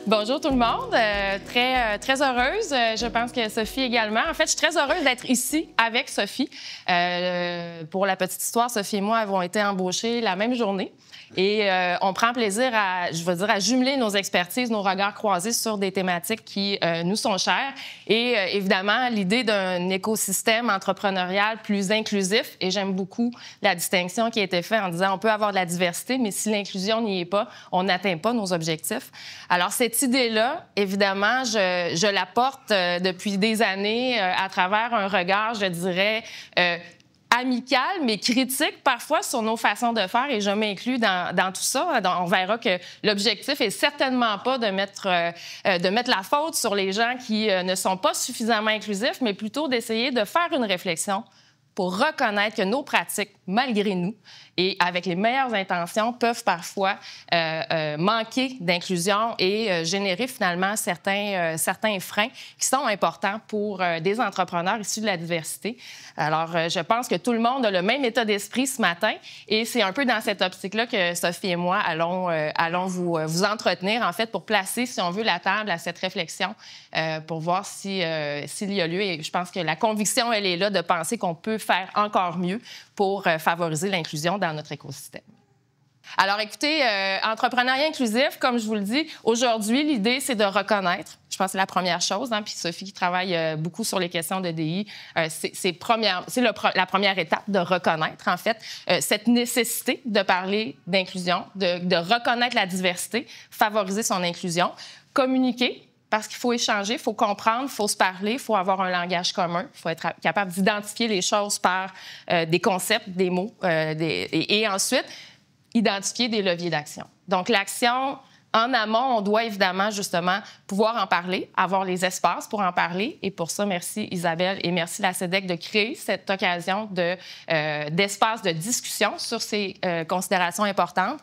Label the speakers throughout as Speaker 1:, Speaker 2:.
Speaker 1: Bonjour tout le monde, très heureuse. Je pense que Sophie également. En fait, je suis très heureuse d'être ici avec Sophie. Pour la petite histoire, Sophie et moi avons été embauchés la même journée. Et on prend plaisir à jumeler nos expertises, nos regards croisés sur des thématiques qui nous sont chères. Et évidemment, l'idée d'un écosystème entrepreneurial plus inclusif. Et j'aime beaucoup la distinction qui a été faite en disant on peut avoir de la diversité, mais si l'inclusion n'y est pas, on n'atteint pas nos objectifs. Alors, cette idée-là, évidemment, je la porte depuis des années à travers un regard, je dirais, amical, mais critique parfois sur nos façons de faire, et je m'inclus dans tout ça. On verra que l'objectif est certainement pas de mettre la faute sur les gens qui ne sont pas suffisamment inclusifs, mais plutôt d'essayer de faire une réflexion pour reconnaître que nos pratiques, malgré nous, et avec les meilleures intentions, peuvent parfois manquer d'inclusion et générer finalement certains freins qui sont importants pour des entrepreneurs issus de la diversité. Alors, je pense que tout le monde a le même état d'esprit ce matin et c'est un peu dans cette optique-là que Sophie et moi allons vous entretenir, en fait, pour placer, si on veut, la table à cette réflexion pour voir s'il y a lieu. Et je pense que la conviction, elle est là de penser qu'on peut faire encore mieux pour favoriser l'inclusion dans notre écosystème. Alors, écoutez, entrepreneuriat inclusif, comme je vous le dis, aujourd'hui, l'idée, c'est de reconnaître. Je pense que c'est la première chose. Puis Sophie, qui travaille beaucoup sur les questions de DI, c'est la première étape de reconnaître, en fait, cette nécessité de parler d'inclusion, de reconnaître la diversité, favoriser son inclusion, communiquer. Parce qu'il faut échanger, il faut comprendre, il faut se parler, il faut avoir un langage commun, il faut être capable d'identifier les choses par des concepts, des mots, et ensuite identifier des leviers d'action. Donc, l'action, en amont, on doit évidemment, justement, pouvoir en parler, avoir les espaces pour en parler. Et pour ça, merci Isabelle et merci la CEDEC de créer cette occasion d'espace de discussion sur ces considérations importantes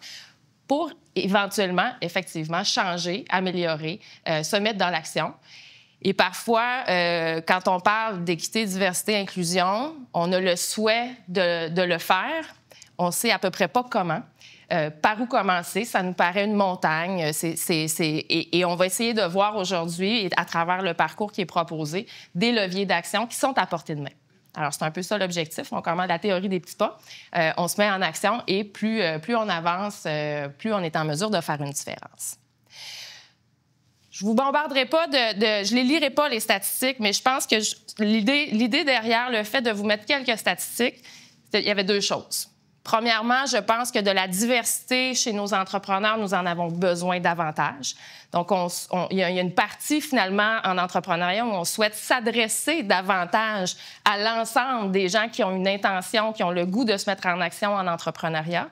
Speaker 1: pour éventuellement, effectivement, changer, améliorer, se mettre dans l'action. Et parfois, quand on parle d'équité, diversité, inclusion, on a le souhait de le faire. On ne sait à peu près pas comment. Par où commencer? Ça nous paraît une montagne. Et on va essayer de voir aujourd'hui, à travers le parcours qui est proposé, des leviers d'action qui sont à portée de main. Alors, c'est un peu ça l'objectif. On commande la théorie des petits pas. On se met en action et plus on avance, plus on est en mesure de faire une différence. Je ne vous bombarderai pas je les lirai pas, les statistiques, mais je pense que l'idée derrière le fait de vous mettre quelques statistiques, il y avait deux choses. Premièrement, je pense que de la diversité chez nos entrepreneurs, nous en avons besoin davantage. Donc, il y a une partie, finalement, en entrepreneuriat où on souhaite s'adresser davantage à l'ensemble des gens qui ont une intention, qui ont le goût de se mettre en action en entrepreneuriat.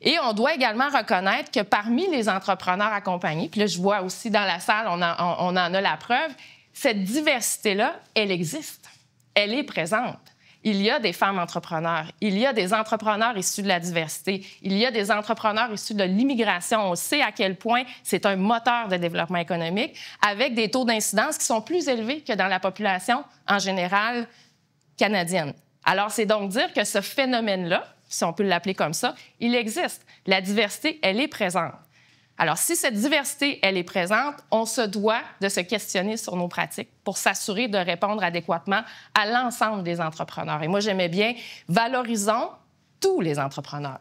Speaker 1: Et on doit également reconnaître que parmi les entrepreneurs accompagnés, puis là, je vois aussi dans la salle, on en a la preuve, cette diversité-là, elle existe. Elle est présente. Il y a des femmes entrepreneurs, il y a des entrepreneurs issus de la diversité, il y a des entrepreneurs issus de l'immigration. On sait à quel point c'est un moteur de développement économique avec des taux d'incidence qui sont plus élevés que dans la population en général canadienne. Alors, c'est donc dire que ce phénomène-là, si on peut l'appeler comme ça, il existe. La diversité, elle est présente. Alors, si cette diversité, elle est présente, on se doit de se questionner sur nos pratiques pour s'assurer de répondre adéquatement à l'ensemble des entrepreneurs. Et moi, j'aimais bien « valorisons tous les entrepreneurs ».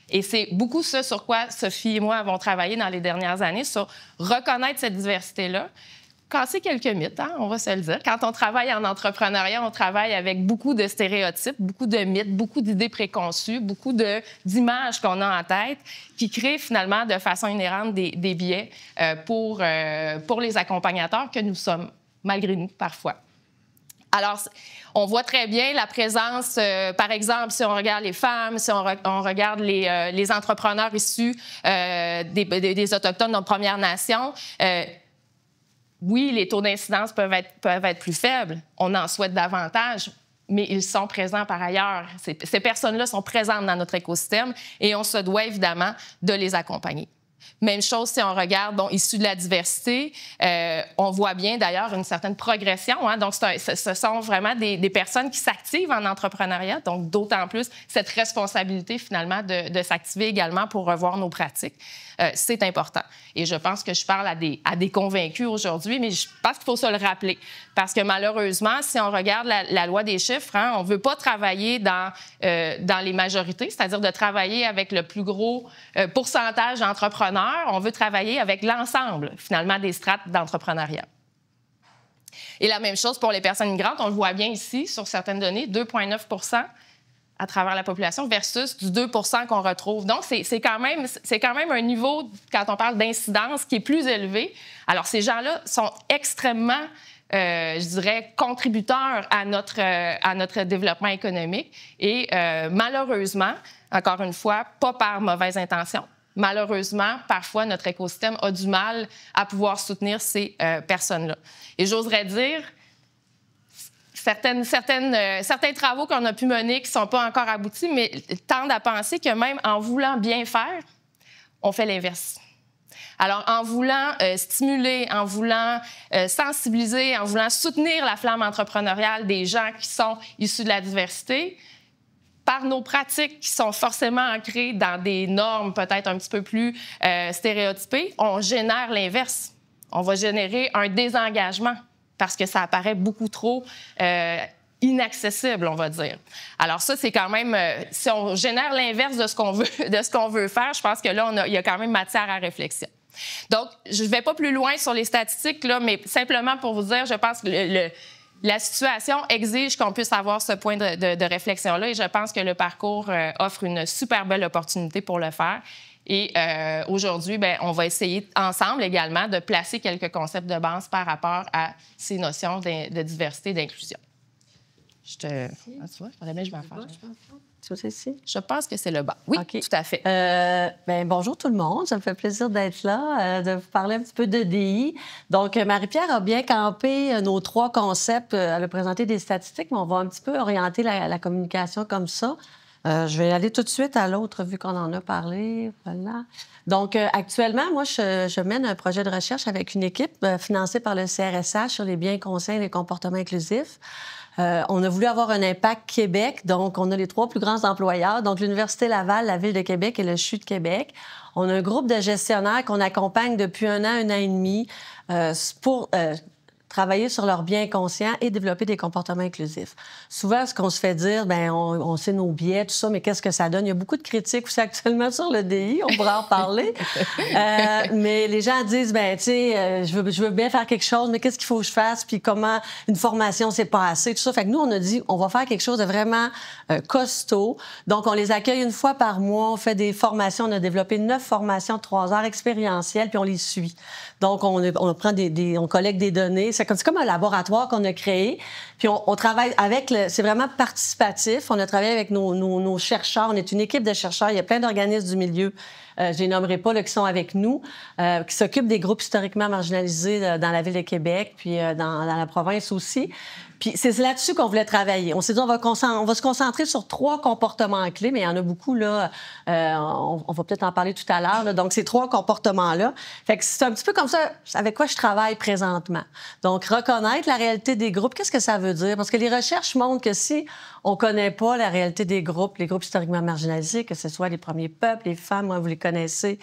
Speaker 1: Et c'est beaucoup ce sur quoi Sophie et moi avons travaillé dans les dernières années, sur reconnaître cette diversité-là, casser quelques mythes, hein, on va se le dire. Quand on travaille en entrepreneuriat, on travaille avec beaucoup de stéréotypes, beaucoup de mythes, beaucoup d'idées préconçues, beaucoup d'images qu'on a en tête qui créent finalement de façon inhérente des biais pour les accompagnateurs que nous sommes, malgré nous, parfois. Alors, on voit très bien la présence, par exemple, si on regarde les femmes, si on regarde les entrepreneurs issus des Autochtones de Premières Nations. Oui, les taux d'incidence peuvent être plus faibles. On en souhaite davantage, mais ils sont présents par ailleurs. Ces personnes-là sont présentes dans notre écosystème et on se doit évidemment de les accompagner. Même chose si on regarde, issus de la diversité, on voit bien d'ailleurs une certaine progression. Hein? Donc, ce sont vraiment des personnes qui s'activent en entrepreneuriat, donc d'autant plus cette responsabilité finalement de s'activer également pour revoir nos pratiques. C'est important. Et je pense que je parle à des convaincus aujourd'hui, mais je pense qu'il faut se le rappeler. Parce que malheureusement, si on regarde la loi des chiffres, hein, on ne veut pas travailler dans les majorités, c'est-à-dire de travailler avec le plus gros pourcentage d'entrepreneurs. On veut travailler avec l'ensemble, finalement, des strates d'entrepreneuriat. Et la même chose pour les personnes migrantes. On le voit bien ici, sur certaines données, 2,9 % à travers la population versus du 2 % qu'on retrouve. Donc, c'est quand même un niveau, quand on parle d'incidence, qui est plus élevé. Alors, ces gens-là sont extrêmement, je dirais, contributeurs à notre développement économique. Et malheureusement, encore une fois, pas par mauvaise intention, malheureusement, parfois, notre écosystème a du mal à pouvoir soutenir ces personnes-là. Et j'oserais dire, certains travaux qu'on a pu mener qui ne sont pas encore aboutis, mais tendent à penser que même en voulant bien faire, on fait l'inverse. Alors, en voulant stimuler, en voulant sensibiliser, en voulant soutenir la flamme entrepreneuriale des gens qui sont issus de la diversité, par nos pratiques qui sont forcément ancrées dans des normes peut-être un petit peu plus stéréotypées, on génère l'inverse. On va générer un désengagement parce que ça apparaît beaucoup trop inaccessible, on va dire. Alors ça, c'est quand même... si on génère l'inverse de ce qu'on veut faire, je pense que là, il y a quand même matière à réflexion. Donc, je ne vais pas plus loin sur les statistiques, là, mais simplement pour vous dire, je pense que la situation exige qu'on puisse avoir ce point de réflexion-là et je pense que le parcours offre une super belle opportunité pour le faire. Et aujourd'hui, on va essayer ensemble également de placer quelques concepts de base par rapport à ces notions de diversité et d'inclusion. Tu vois, je m'en fâche. Je pense que c'est le bas. Oui, okay. Tout à fait.
Speaker 2: Bonjour tout le monde. Ça me fait plaisir d'être là, de vous parler un petit peu d'EDI. Donc, Marie-Pierre a bien campé nos 3 concepts. Elle a présenté des statistiques, mais on va un petit peu orienter la communication comme ça. Je vais aller tout de suite à l'autre, vu qu'on en a parlé. Voilà. Donc, actuellement, moi, je mène un projet de recherche avec une équipe financée par le CRSH sur les biens, conseils et les comportements inclusifs. On a voulu avoir un impact Québec, donc on a les 3 plus grands employeurs, donc l'Université Laval, la Ville de Québec et le CHU de Québec. On a un groupe de gestionnaires qu'on accompagne depuis un an et demi pour travailler sur leurs biens conscients et développer des comportements inclusifs. Souvent, ce qu'on se fait dire, on sait nos biais, tout ça, mais qu'est-ce que ça donne? Il y a beaucoup de critiques aussi actuellement sur le DI, on pourra en parler. Mais les gens disent, je veux bien faire quelque chose, mais qu'est-ce qu'il faut que je fasse? Puis comment une formation, c'est pas assez, tout ça. Fait que nous, on a dit, on va faire quelque chose de vraiment costaud. Donc, on les accueille une fois par mois, on fait des formations, on a développé 9 formations de 3 heures expérientielles, puis on les suit. Donc, on prend on collecte des données. C'est comme un laboratoire qu'on a créé. Puis on travaille avec c'est vraiment participatif. On a travaillé avec nos chercheurs. On est une équipe de chercheurs. Il y a plein d'organismes du milieu, je les nommerai pas, là, qui sont avec nous, qui s'occupent des groupes historiquement marginalisés dans la Ville de Québec, puis dans la province aussi. Puis c'est là-dessus qu'on voulait travailler. On s'est dit, on va se concentrer sur 3 comportements clés, mais il y en a beaucoup, là. On va peut-être en parler tout à l'heure, là. Donc, ces 3 comportements-là. Fait que c'est un petit peu comme ça avec quoi je travaille présentement. Donc, reconnaître la réalité des groupes, qu'est-ce que ça veut dire? Parce que les recherches montrent que si on connaît pas la réalité des groupes, les groupes historiquement marginalisés, que ce soit les premiers peuples, les femmes, moi, vous les connaissez,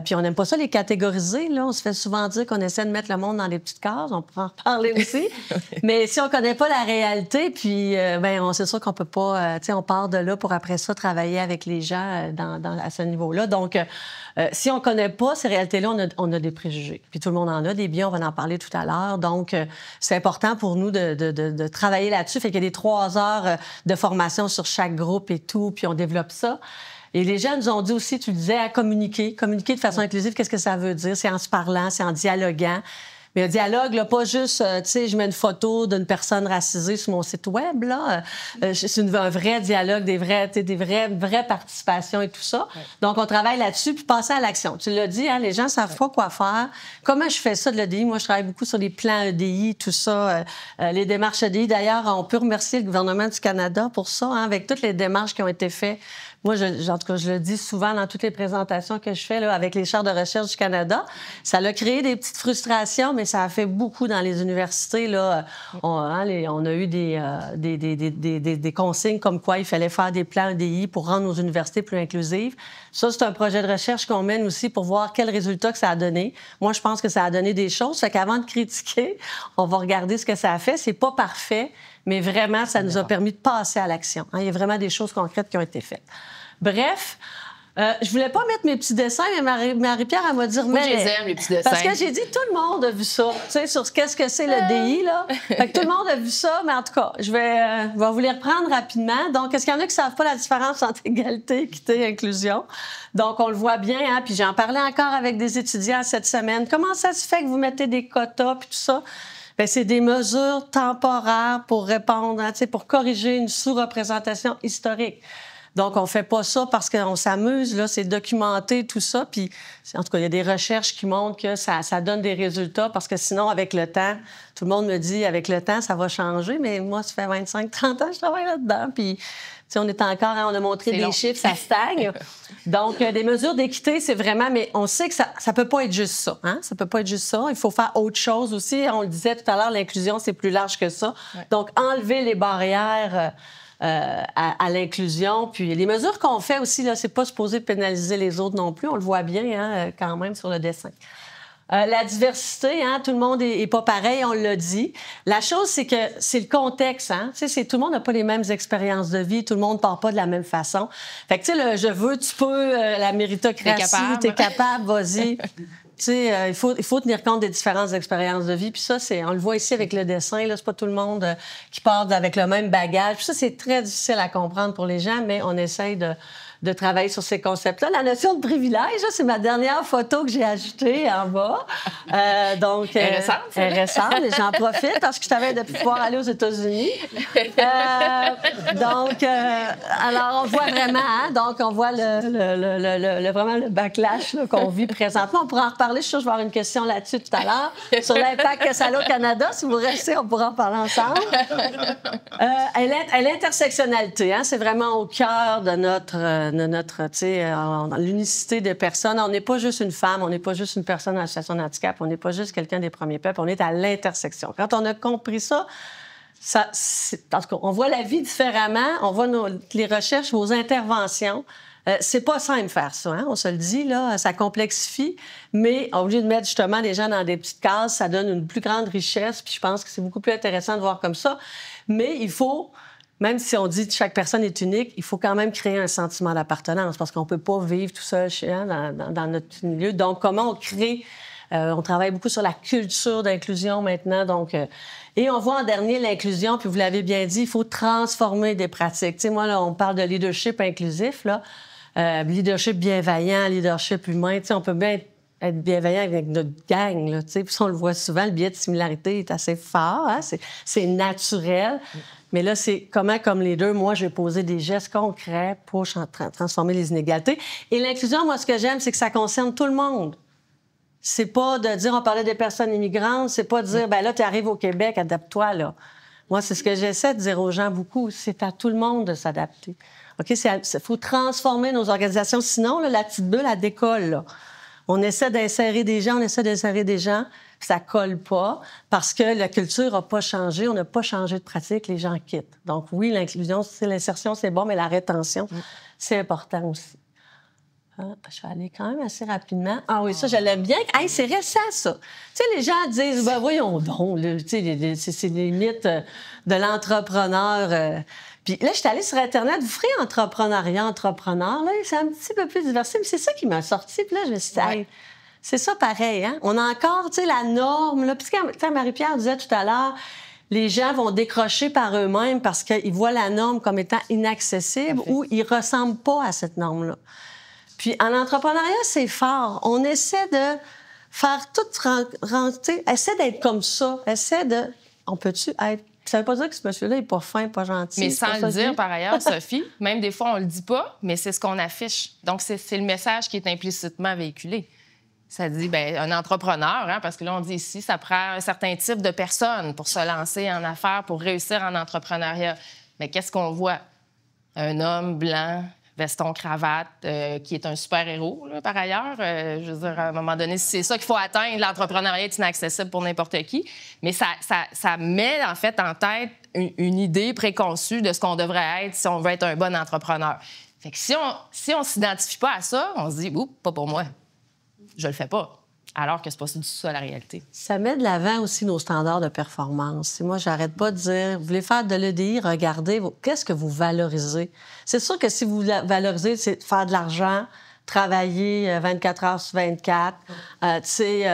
Speaker 2: puis on n'aime pas ça les catégoriser, là. On se fait souvent dire qu'on essaie de mettre le monde dans des petites cases. On peut en parler aussi. Mais si on connaît pas la réalité, puis c'est sûr qu'on peut pas, on part de là pour après ça travailler avec les gens à ce niveau-là. Donc, si on connaît pas ces réalités-là, on a des préjugés. Puis tout le monde en a des biais, on va en parler tout à l'heure. Donc, c'est important pour nous de travailler là-dessus. Fait qu'il y a des 3 heures de formation sur chaque groupe et tout, puis on développe ça. Et les gens nous ont dit aussi, tu le disais, à communiquer. Communiquer de façon inclusive, qu'est-ce que ça veut dire? C'est en se parlant, c'est en dialoguant. Mais un dialogue, là, pas juste, je mets une photo d'une personne racisée sur mon site web, là. C'est un vrai dialogue, des vraies participations et tout ça. Ouais. Donc, on travaille là-dessus, puis passer à l'action. Tu l'as dit, hein, les gens savent pas quoi faire. Comment je fais ça de l'EDI? Moi, je travaille beaucoup sur les plans EDI, tout ça, les démarches EDI. D'ailleurs, on peut remercier le gouvernement du Canada pour ça, hein, avec toutes les démarches qui ont été faites Moi, en tout cas, je le dis souvent dans toutes les présentations que je fais là, avec les chaires de recherche du Canada. Ça a créé des petites frustrations, mais ça a fait beaucoup dans les universités. Là. On a eu des consignes comme quoi il fallait faire des plans EDI pour rendre nos universités plus inclusives. Ça, c'est un projet de recherche qu'on mène aussi pour voir quels résultats que ça a donné. Moi, je pense que ça a donné des choses. Fait qu'avant de critiquer, on va regarder ce que ça a fait. C'est pas parfait, mais vraiment, ça nous a permis de passer à l'action. Il y a vraiment des choses concrètes qui ont été faites. Bref, je voulais pas mettre mes petits dessins, mais Marie-Pierre, elle m'a dit...
Speaker 1: Moi, je les aime, les petits dessins.
Speaker 2: Parce que j'ai dit, tout le monde a vu ça, tu sais, sur qu'est-ce que c'est le DI, là. Fait que tout le monde a vu ça, mais en tout cas, je vais vous les reprendre rapidement. Donc, est-ce qu'il y en a qui savent pas la différence entre égalité, équité et inclusion? Donc, on le voit bien, hein, puis j'en parlais encore avec des étudiants cette semaine. Comment ça se fait que vous mettez des quotas, puis tout ça? Bien, c'est des mesures temporaires pour répondre, hein, pour corriger une sous-représentation historique. Donc, on fait pas ça parce qu'on s'amuse, là, c'est documenté, tout ça. Puis, en tout cas, il y a des recherches qui montrent que ça donne des résultats parce que sinon, avec le temps, tout le monde me dit, avec le temps, ça va changer. Mais moi, ça fait 25-30 ans que je travaille là-dedans. Puis, on est encore, hein, on a montré des chiffres, ça stagne. Donc, des mesures d'équité, c'est vraiment... Mais on sait que ça peut pas être juste ça. Hein? Ça peut pas être juste ça. Il faut faire autre chose aussi. On le disait tout à l'heure, l'inclusion, c'est plus large que ça. Ouais. Donc, enlever les barrières... à l'inclusion. Puis les mesures qu'on fait aussi, là, c'est pas supposé pénaliser les autres non plus. On le voit bien, hein, quand même, sur le dessin. La diversité, hein, tout le monde est pas pareil, on l'a dit. La chose, c'est que c'est le contexte. Hein? Tout le monde n'a pas les mêmes expériences de vie, tout le monde part pas de la même façon. Fait que, tu sais, je veux, tu peux, la méritocratie, t'es capable, vas-y. Il faut tenir compte des différentes expériences de vie. Puis ça, on le voit ici avec le dessin. Là, c'est pas tout le monde qui part avec le même bagage. Puis ça, c'est très difficile à comprendre pour les gens, mais on essaye de travailler sur ces concepts-là. La notion de privilège, là, c'est ma dernière photo que j'ai ajoutée en bas. Donc, elle est récente, mais j'en profite parce que je savais de pouvoir aller aux États-Unis. Donc, alors, on voit vraiment, hein, donc on voit vraiment le backlash là, qu'on vit présentement. On pourra en reparler. Je suis sûre que je vais avoir une question là-dessus tout à l'heure, sur l'impact que ça a au Canada. Si vous restez, on pourra en parler ensemble. L'intersectionnalité, hein, c'est vraiment au cœur de l'unicité des personnes. On n'est pas juste une femme, on n'est pas juste une personne en situation de handicap, on n'est pas juste quelqu'un des premiers peuples, on est à l'intersection. Quand on a compris ça, en tout cas, on voit la vie différemment, on voit les recherches, vos interventions. C'est pas simple faire ça, hein? On se le dit, là, ça complexifie, mais au lieu de mettre justement les gens dans des petites cases, ça donne une plus grande richesse, puis je pense que c'est beaucoup plus intéressant de voir comme ça. Mais il faut... Même si on dit que chaque personne est unique, il faut quand même créer un sentiment d'appartenance parce qu'on ne peut pas vivre tout seul dans notre milieu. Donc, comment on crée... on travaille beaucoup sur la culture d'inclusion maintenant. Donc, et on voit en dernier l'inclusion, puis vous l'avez bien dit, il faut transformer des pratiques. Tu sais, moi, là, on parle de leadership inclusif, là. Leadership bienveillant, leadership humain. Tu sais, on peut bien être bienveillant avec notre gang, là, tu sais. Puis ça, on le voit souvent, le biais de similarité est assez fort, hein? C'est naturel. Mais là, c'est comment, comme leader, moi, je vais poser des gestes concrets pour transformer les inégalités. Et l'inclusion, moi, ce que j'aime, c'est que ça concerne tout le monde. C'est pas de dire, on parlait des personnes immigrantes, c'est pas de dire, ben là, tu arrives au Québec, adapte-toi, là. Moi, c'est ce que j'essaie de dire aux gens beaucoup, c'est à tout le monde de s'adapter. OK? Il faut transformer nos organisations. Sinon, là, la petite bulle, elle décolle, là. On essaie d'insérer des gens, puis ça colle pas parce que la culture n'a pas changé, on n'a pas changé de pratique, les gens quittent. Donc oui, l'inclusion, l'insertion, c'est bon, mais la rétention, c'est important aussi. Je vais aller quand même assez rapidement. Ah oui, ça, je l'aime bien. Hey, c'est récent, ça. Tu sais, les gens disent, ben voyons donc, c'est les mythes de l'entrepreneur. Puis là, je suis allée sur Internet, vous ferez entrepreneuriat, entrepreneur. Là, c'est un petit peu plus diversifié, mais c'est ça qui m'a sorti. Puis là, je me suis dit, hey, c'est ça pareil, hein? On a encore, tu sais, la norme, là. Puis quand Marie-Pierre disait tout à l'heure, les gens vont décrocher par eux-mêmes parce qu'ils voient la norme comme étant inaccessible ou ils ressemblent pas à cette norme-là. Puis en entrepreneuriat, c'est fort. On essaie de faire tout, essaie d'être comme ça. On peut-tu être... Ça veut pas dire que ce monsieur-là n'est pas fin, pas gentil.
Speaker 1: Mais sans le dire, par ailleurs, Sophie, même des fois, on le dit pas, mais c'est ce qu'on affiche. Donc, c'est le message qui est implicitement véhiculé. Ça dit, bien, un entrepreneur, hein, parce que là, on dit ici, ça prend un certain type de personne pour se lancer en affaires, pour réussir en entrepreneuriat. Mais qu'est-ce qu'on voit? Un homme blanc, veston, cravate, qui est un super-héros, là, par ailleurs. Je veux dire, à un moment donné, c'est ça qu'il faut atteindre. L'entrepreneuriat est inaccessible pour n'importe qui. Mais ça met, en fait, en tête une idée préconçue de ce qu'on devrait être si on veut être un bon entrepreneur. Fait que si on s'identifie pas à ça, on se dit « Oups, pas pour moi. Je le fais pas. » Alors que c'est pas du tout ça la réalité. Ça
Speaker 2: met de l'avant aussi nos standards de performance. Et moi, j'arrête pas de dire, vous voulez faire de l'EDI, regardez, qu'est-ce que vous valorisez? C'est sûr que si vous valorisez, c'est faire de l'argent, travailler 24 heures sur 24, si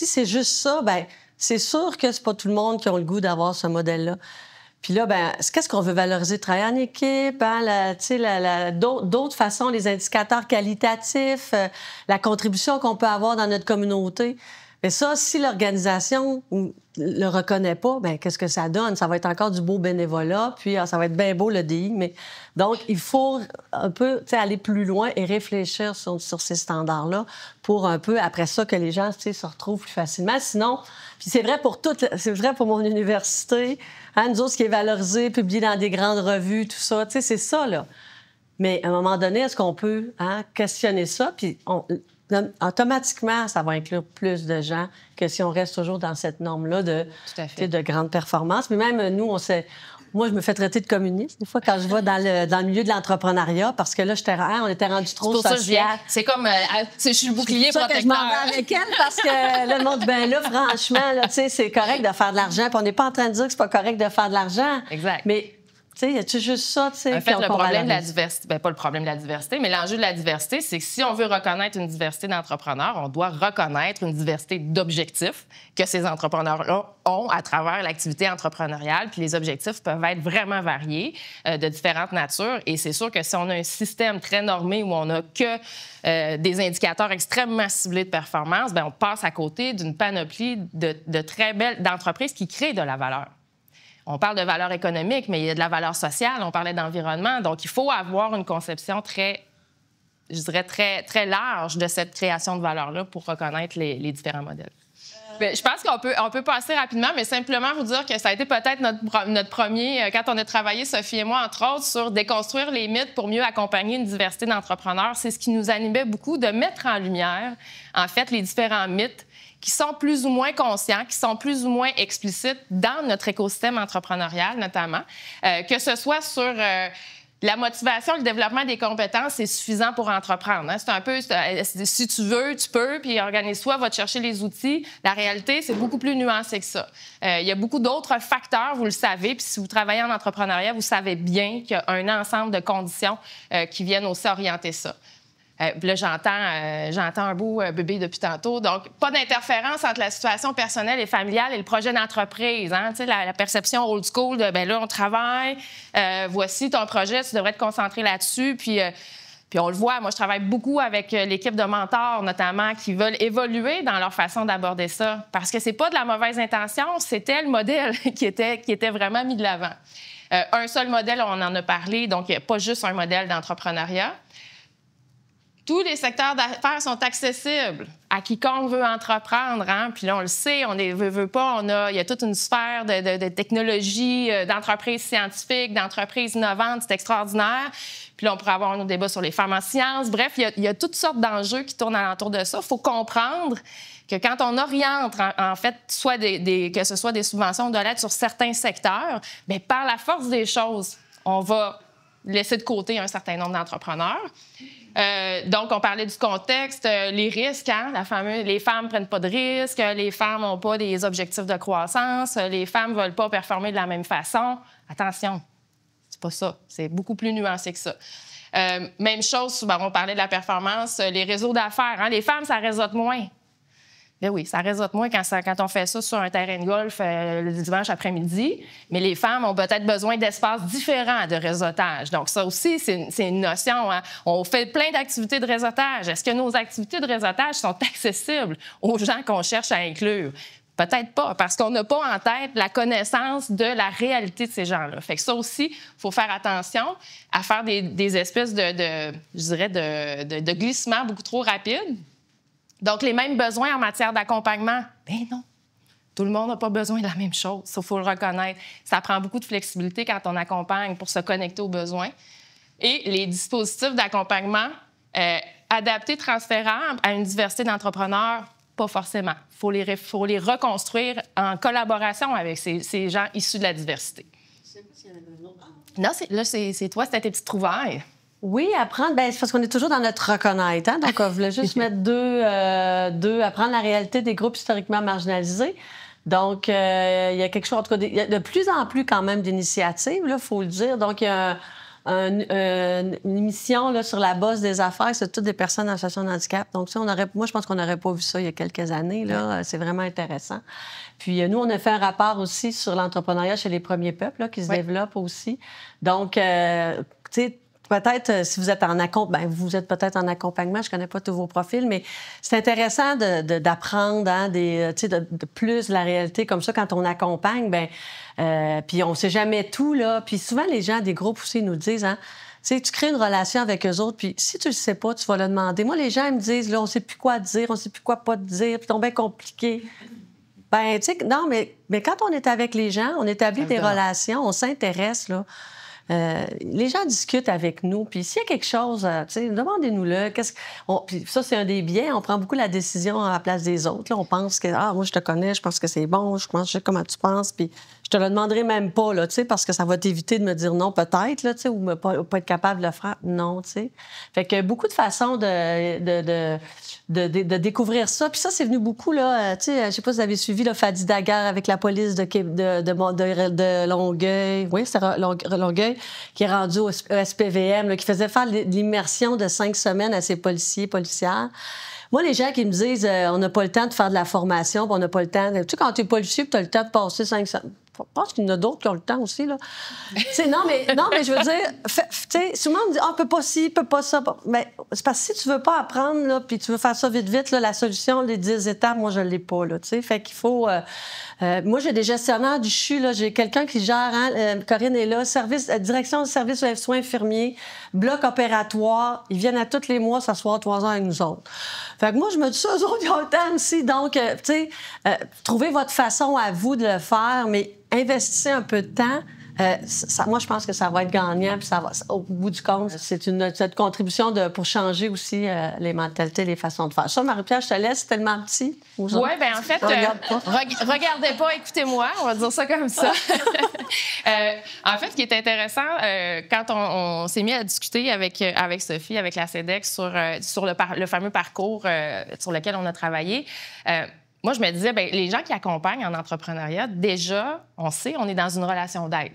Speaker 2: c'est juste ça, bien, c'est sûr que c'est pas tout le monde qui a le goût d'avoir ce modèle-là. Puis là, ben, qu'est-ce qu'on veut valoriser? Travailler en équipe, hein, d'autres façons, les indicateurs qualitatifs, la contribution qu'on peut avoir dans notre communauté. Mais ça, si l'organisation le reconnaît pas, ben qu'est-ce que ça donne? Ça va être encore du beau bénévolat, puis ça va être bien beau le DI. Mais donc, il faut un peu aller plus loin et réfléchir sur ces standards-là pour un peu, après ça, que les gens se retrouvent plus facilement. Sinon, puis c'est vrai pour mon université, hein, nous autres, ce qui est valorisé, publié dans des grandes revues, tout ça, c'est ça, là. Mais à un moment donné, est-ce qu'on peut questionner ça? Puis automatiquement, ça va inclure plus de gens que si on reste toujours dans cette norme-là de grande performance. Mais même nous, moi, je me fais traiter de communiste des fois quand je vais dans le milieu de l'entrepreneuriat parce que là, on était rendu trop social.
Speaker 1: C'est comme, je suis le bouclier protecteur.
Speaker 2: Je m'en vais avec elle parce que là, le monde, ben là, franchement, là, c'est correct de faire de l'argent. Puis on n'est pas en train de dire que c'est pas correct de faire de l'argent.
Speaker 1: Exact.
Speaker 2: Mais y a-tu juste ça, tu sais?
Speaker 1: En fait, le problème de la diversité, bien, pas le problème de la diversité, mais l'enjeu de la diversité, c'est que si on veut reconnaître une diversité d'entrepreneurs, on doit reconnaître une diversité d'objectifs que ces entrepreneurs-là ont à travers l'activité entrepreneuriale. Puis les objectifs peuvent être vraiment variés, de différentes natures. Et c'est sûr que si on a un système très normé où on n'a que des indicateurs extrêmement ciblés de performance, bien, on passe à côté d'une panoplie de très belles entreprises qui créent de la valeur. On parle de valeur économique, mais il y a de la valeur sociale, on parlait d'environnement. Donc, il faut avoir une conception très large de cette création de valeur-là pour reconnaître les différents modèles. Bien, je pense qu'on peut passer rapidement, mais simplement vous dire que ça a été peut-être notre premier, quand on a travaillé, Sophie et moi, entre autres, sur déconstruire les mythes pour mieux accompagner une diversité d'entrepreneurs. C'est ce qui nous animait beaucoup, de mettre en lumière, en fait, les différents mythes qui sont plus ou moins conscients, qui sont plus ou moins explicites dans notre écosystème entrepreneurial, notamment, que ce soit sur la motivation, le développement des compétences, c'est suffisant pour entreprendre. Hein? C'est un peu, si tu veux, tu peux, puis organise-toi, va te chercher les outils. La réalité, c'est beaucoup plus nuancé que ça. Il y a beaucoup d'autres facteurs, vous le savez, puis si vous travaillez en entrepreneuriat, vous savez bien qu'il y a un ensemble de conditions qui viennent aussi orienter ça. Là, j'entends un beau bébé depuis tantôt. Donc, pas d'interférence entre la situation personnelle et familiale et le projet d'entreprise. Hein? Tu sais, la perception old school de, bien là, on travaille, voici ton projet, tu devrais te concentrer là-dessus. Puis on le voit, moi, je travaille beaucoup avec l'équipe de mentors, notamment, qui veulent évoluer dans leur façon d'aborder ça. Parce que c'est pas de la mauvaise intention, c'était le modèle qui était vraiment mis de l'avant. Un seul modèle, on en a parlé, donc il n'y a pas juste un modèle d'entrepreneuriat. Tous les secteurs d'affaires sont accessibles à quiconque veut entreprendre. Hein? Puis là, on le sait, on ne veut pas. Il y a toute une sphère de technologie, d'entreprises scientifiques, d'entreprises innovantes. C'est extraordinaire. Puis là, on pourrait avoir un débat sur les femmes en sciences. Bref, il y a toutes sortes d'enjeux qui tournent alentour de ça. Il faut comprendre que quand on oriente, en fait, que ce soit des subventions ou de l'aide sur certains secteurs, bien, par la force des choses, on va laisser de côté un certain nombre d'entrepreneurs. Donc, on parlait du contexte, les risques, hein, les femmes ne prennent pas de risques, les femmes n'ont pas des objectifs de croissance, les femmes ne veulent pas performer de la même façon. Attention, c'est pas ça, c'est beaucoup plus nuancé que ça. Même chose, on parlait de la performance, les réseaux d'affaires. Hein, les femmes, ça réseaute moins. Bien oui, ça réseaute moins quand on fait ça sur un terrain de golf le dimanche après-midi, mais les femmes ont peut-être besoin d'espaces différents de réseautage. Donc ça aussi, c'est une notion. Hein? On fait plein d'activités de réseautage. Est-ce que nos activités de réseautage sont accessibles aux gens qu'on cherche à inclure? Peut-être pas, parce qu'on n'a pas en tête la connaissance de la réalité de ces gens-là. Fait que ça aussi, il faut faire attention à faire des espèces de glissements beaucoup trop rapides. Donc, les mêmes besoins en matière d'accompagnement? Bien non. Tout le monde n'a pas besoin de la même chose. Il faut le reconnaître. Ça prend beaucoup de flexibilité quand on accompagne pour se connecter aux besoins. et les dispositifs d'accompagnement adaptés, transférables à une diversité d'entrepreneurs, pas forcément. Faut les reconstruire en collaboration avec ces gens issus de la diversité.
Speaker 2: Je ne sais pas s'il y en avait un autre.
Speaker 1: Non, là, c'est toi, c'était tes petites trouvailles.
Speaker 2: Oui, apprendre, c'est parce qu'on est toujours dans notre reconnaître. Hein? Donc, on voulait juste mettre deux, apprendre la réalité des groupes historiquement marginalisés. Donc, il y a quelque chose, en tout cas, il y a de plus en plus quand même d'initiatives, il faut le dire. Donc, il y a une émission là, sur la bosse des affaires, c'est toutes des personnes en situation de handicap. Donc, ça, moi, je pense qu'on n'aurait pas vu ça il y a quelques années. Là. C'est vraiment intéressant. Puis, nous, on a fait un rapport aussi sur l'entrepreneuriat chez les premiers peuples là, qui se développe aussi. Donc, tu sais, peut-être, si vous êtes vous êtes peut-être en accompagnement, je ne connais pas tous vos profils, mais c'est intéressant d'apprendre de plus la réalité comme ça quand on accompagne. Puis on ne sait jamais tout, là. Puis souvent, les gens des groupes aussi nous disent, hein, tu crées une relation avec eux autres, puis si tu le sais pas, tu vas le demander. Moi, les gens ils me disent, là, on ne sait plus quoi dire, on ne sait plus quoi pas dire, puis c'est bien compliqué. Non, mais quand on est avec les gens, on établit des relations, on s'intéresse, là. Les gens discutent avec nous, puis s'il y a quelque chose, demandez-nous-le. Puis ça, c'est un des biais. On prend beaucoup la décision à la place des autres. Là, on pense que, moi, je te connais, je pense que c'est bon, je sais comment tu penses, puis je te le demanderai même pas, là, parce que ça va t'éviter de me dire non, peut-être, là, ou pas être capable de le faire. Non, tu sais. Fait que beaucoup de façons de découvrir ça. Puis ça, c'est venu beaucoup, là, je sais pas si vous avez suivi le Fadi Daguerre avec la police de Longueuil. Oui, c'est Longueuil, qui est rendu au SPVM, là, qui faisait faire l'immersion de 5 semaines à ses policières. Moi, les gens qui me disent on n'a pas le temps de faire de la formation, on n'a pas le temps... Tu sais, quand tu es policier, tu as le temps de passer 5 semaines... Je pense qu'il y en a d'autres qui ont le temps aussi, là. non, mais je veux dire, souvent on me dit on peut pas ci, peut pas ça. Mais c'est parce que si tu veux pas apprendre, là, puis tu veux faire ça vite, là, la solution, les 10 étapes, moi, je l'ai pas, là, tu sais. Fait qu'il faut... moi, j'ai des gestionnaires du CHU, là. J'ai quelqu'un qui gère, Corinne est là, direction de service aux soins infirmiers, bloc opératoire. Ils viennent à tous les mois s'asseoir 3 heures avec nous autres. Fait que moi, je me dis ça, eux autres, ils ont le temps aussi. Donc, tu sais, trouvez votre façon à vous de le faire, mais investissez un peu de temps. Moi, je pense que ça va être gagnant. Puis au bout du compte, c'est cette contribution pour changer aussi les mentalités, les façons de faire. Ça, Marie-Pierre, je te laisse, c'est tellement petit.
Speaker 1: Oui, bien, en fait, regardez pas, écoutez-moi, on va dire ça comme ça. En fait, ce qui est intéressant, quand on s'est mis à discuter avec Sophie, avec la CEDEX, sur le fameux parcours sur lequel on a travaillé, moi, je me disais, bien, les gens qui accompagnent en entrepreneuriat, déjà, on sait, on est dans une relation d'aide.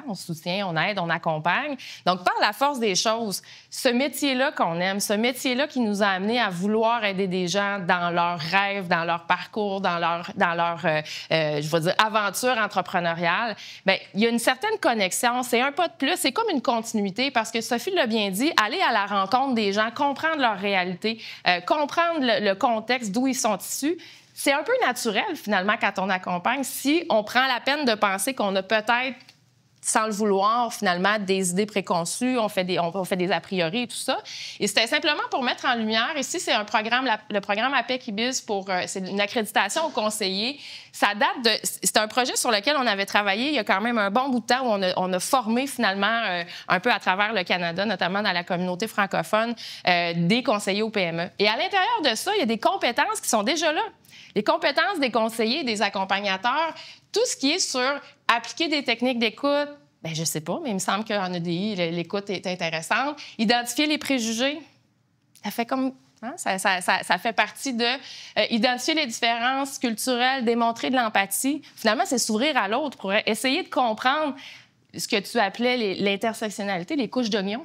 Speaker 1: On se soutient, on aide, on accompagne. Donc, par la force des choses, ce métier-là qu'on aime, ce métier-là qui nous a amenés à vouloir aider des gens dans leurs rêves, dans leur parcours, dans leur je vais dire, aventure entrepreneuriale, bien, il y a une certaine connexion. C'est un pas de plus. C'est comme une continuité parce que Sophie l'a bien dit, aller à la rencontre des gens, comprendre leur réalité, comprendre le contexte d'où ils sont issus. C'est un peu naturel, finalement, quand on accompagne, si on prend la peine de penser qu'on a peut-être sans le vouloir, finalement, des idées préconçues, on fait des a priori et tout ça. Et c'était simplement pour mettre en lumière, ici, c'est un programme, le programme APEC-IBIS, c'est une accréditation aux conseillers. C'est un projet sur lequel on avait travaillé il y a quand même un bon bout de temps où on a formé, finalement, un peu à travers le Canada, notamment dans la communauté francophone, des conseillers au PME. Et à l'intérieur de ça, il y a des compétences qui sont déjà là. Les compétences des conseillers, des accompagnateurs, tout ce qui est sur appliquer des techniques d'écoute, bien, je ne sais pas, mais il me semble qu'en EDI, l'écoute est intéressante. Identifier les préjugés, ça fait comme... Hein, ça fait partie de identifier les différences culturelles, démontrer de l'empathie. Finalement, c'est s'ouvrir à l'autre pour essayer de comprendre ce que tu appelais l'intersectionnalité, les couches d'oignons.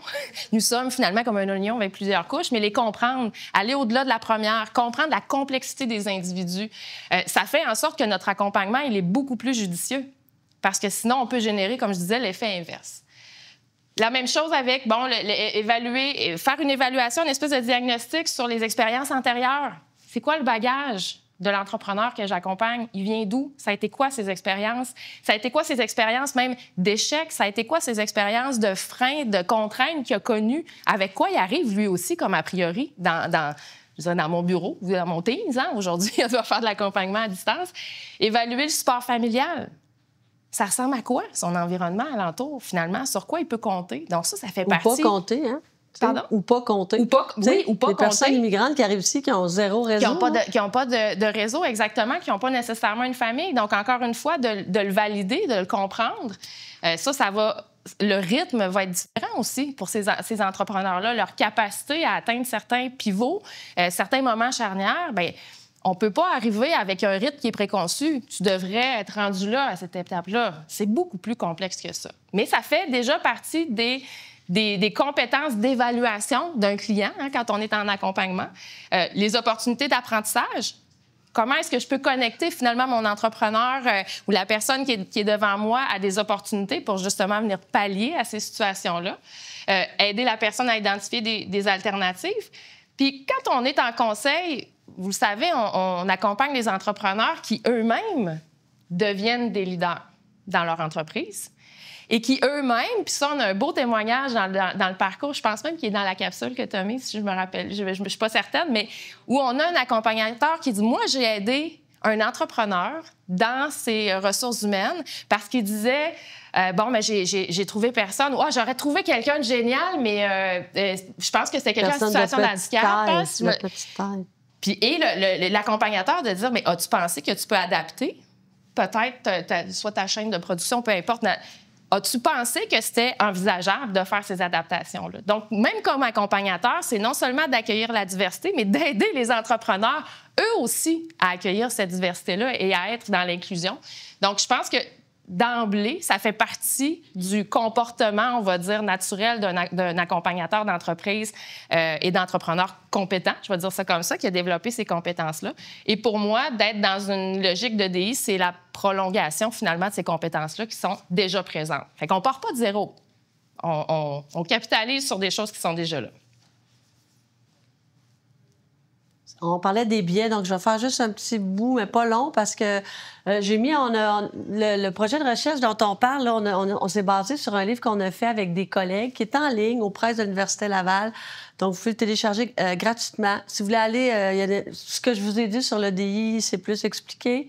Speaker 1: Nous sommes finalement comme un oignon avec plusieurs couches, mais les comprendre, aller au-delà de la première, comprendre la complexité des individus, ça fait en sorte que notre accompagnement, il est beaucoup plus judicieux. Parce que sinon, on peut générer, comme je disais, l'effet inverse. La même chose avec, faire une évaluation, une espèce de diagnostic sur les expériences antérieures. C'est quoi le bagage de l'entrepreneur que j'accompagne? Il vient d'où? Ça a été quoi ses expériences? Ça a été quoi ses expériences même d'échecs? Ça a été quoi ses expériences de freins, de contraintes qu'il a connues? Avec quoi il arrive lui aussi comme a priori dans mon bureau ou dans mon Teams? Hein? Aujourd'hui, on doit faire de l'accompagnement à distance. Évaluer le support familial. ça ressemble à quoi, son environnement alentour, finalement? Sur quoi il peut compter? Donc ça fait
Speaker 2: Ou
Speaker 1: partie...
Speaker 2: pas compter, hein?
Speaker 1: Pardon?
Speaker 2: Ou pas compter.
Speaker 1: Ou pas, oui, ou pas
Speaker 2: les
Speaker 1: compter.
Speaker 2: personnes immigrantes qui arrivent ici, qui ont zéro réseau.
Speaker 1: Qui n'ont pas de réseau, exactement, qui n'ont pas nécessairement une famille. Donc, encore une fois, de le valider, de le comprendre, ça va... Le rythme va être différent aussi pour ces entrepreneurs-là. Leur capacité à atteindre certains pivots, certains moments charnières, bien, on ne peut pas arriver avec un rythme qui est préconçu. Tu devrais être rendu là, à cette étape-là. C'est beaucoup plus complexe que ça. Mais ça fait déjà partie des compétences d'évaluation d'un client, hein, quand on est en accompagnement. Les opportunités d'apprentissage. Comment est-ce que je peux connecter finalement mon entrepreneur ou la personne qui est devant moi à des opportunités pour justement venir pallier à ces situations-là? Aider la personne à identifier des alternatives. Puis quand on est en conseil, vous le savez, on accompagne les entrepreneurs qui eux-mêmes deviennent des leaders dans leur entreprise. Et qui eux-mêmes, puis ça, on a un beau témoignage dans le parcours, je pense même qu'il est dans la capsule que tu as mise, si je me rappelle, je ne suis pas certaine, mais où on a un accompagnateur qui dit « Moi, j'ai aidé un entrepreneur dans ses ressources humaines parce qu'il disait bon, mais j'ai trouvé personne. Oh, j'aurais trouvé quelqu'un de génial, mais je pense que c'est quelqu'un en situation de handicap. Et l'accompagnateur de dire « Mais as-tu pensé que tu peux adapter peut-être soit ta chaîne de production, peu importe. As-tu pensé que c'était envisageable de faire ces adaptations-là? » Donc, même comme accompagnateur, c'est non seulement d'accueillir la diversité, mais d'aider les entrepreneurs, eux aussi, à accueillir cette diversité-là et à être dans l'inclusion. Donc, je pense que d'emblée, ça fait partie du comportement, on va dire, naturel d'un accompagnateur d'entreprise et d'entrepreneur compétent, je vais dire ça comme ça, qui a développé ces compétences-là. Et pour moi, d'être dans une logique de DI, c'est la prolongation, finalement, de ces compétences-là qui sont déjà présentes. Fait qu'on part pas de zéro. On capitalise sur des choses qui sont déjà là.
Speaker 2: On parlait des biais, donc je vais faire juste un petit bout, mais pas long, parce que j'ai mis le projet de recherche dont on parle, là, on s'est basé sur un livre qu'on a fait avec des collègues qui est en ligne aux presses de l'Université Laval. Donc, vous pouvez le télécharger gratuitement. Si vous voulez aller, ce que je vous ai dit sur le DI, c'est plus expliqué.